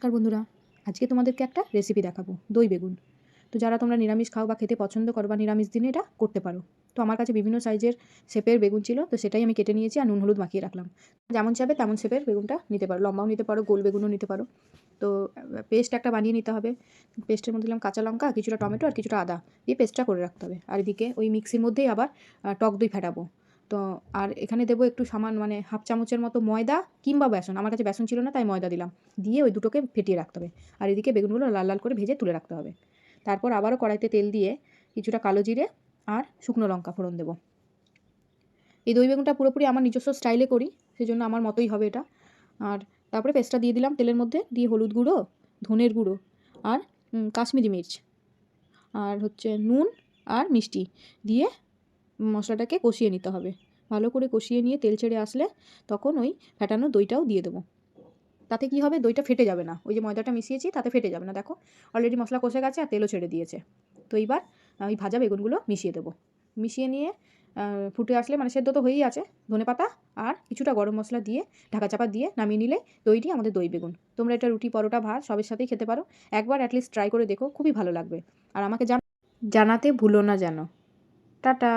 নমস্কার বন্ধুরা, আজকে তোমাদেরকে একটা রেসিপি দেখাবো, দই বেগুন। তো যারা তোমরা নিরামিষ খাও বা খেতে পছন্দ করো বা নিরামিষ দিনে এটা করতে পারো। তো আমার কাছে বিভিন্ন সাইজের শেপের বেগুন ছিল, তো সেটাই আমি কেটে নিয়েছি আর নুন হলুদ মাখিয়ে রাখলাম। যেমন চাবে তেমন শেপের বেগুনটা নিতে পারো, লম্বাও নিতে পারো, গোল বেগুনও নিতে পারো। তো পেস্ট একটা বানিয়ে নিতে হবে। পেস্টের মধ্যে দিলাম কাঁচা লঙ্কা, কিছুটা টমেটো আর কিছুটা আদা দিয়ে পেস্টটা করে রাখতে হবে। আর এদিকে ওই মিক্সির মধ্যেই আবার টক দই ফেটাবো। তো আর এখানে দেবো একটু সামান্য হাফ চামচের মতো ময়দা কিংবা বেসন, আমার কাছে বেসন ছিল না তাই ময়দা দিলাম, দিয়ে ওই দুটোকে ফেটিয়ে রাখতে হবে। আর এদিকে বেগুনগুলো লাল লাল করে ভেজে তুলে রাখতে হবে। তারপর আবারও কড়াইতে তেল দিয়ে কিছুটা কালো জিরে আর শুকনো লঙ্কা ফোড়ন দেবো। এই দই বেগুনটা পুরোপুরি আমার নিজস্ব স্টাইলে করি, সেজন্য আমার মতোই হবে এটা। আর তারপরে পেস্টটা দিয়ে দিলাম তেলের মধ্যে, দিয়ে হলুদ গুঁড়ো, ধনের গুঁড়ো আর কাশ্মীরি মির্চ আর নুন আর মিষ্টি দিয়ে মশলাটাকে কষিয়ে নিতে হবে। ভালো করে কষিয়ে নিয়ে তেল ছেড়ে আসলে তখন ওই ফেটানো দইটাও দিয়ে দেবো। তাতে কি হবে, দইটা ফেটে যাবে না, ওই যে ময়দাটা মিশিয়েছি তাতে ফেটে যাবে না। দেখো অলরেডি মশলা কষে গেছে আর তেলও ছেড়ে দিয়েছে। তো এইবার ওই ভাজা বেগুনগুলো মিশিয়ে দেবো। মিশিয়ে নিয়ে ফুটে আসলে, সেদ্ধ তো হয়েই আছে, ধনেপাতা আর কিছুটা গরম মশলা দিয়ে ঢাকা চাপা দিয়ে নামিয়ে নিলে তৈরি আমাদের দই বেগুন। তোমরা এটা রুটি, পরোটা, ভাত সবের সাথেই খেতে পারো। একবার অ্যাটলিস্ট ট্রাই করে দেখো, খুবই ভালো লাগবে। আর আমাকে জানাতে ভুলো না যেন। টাটা।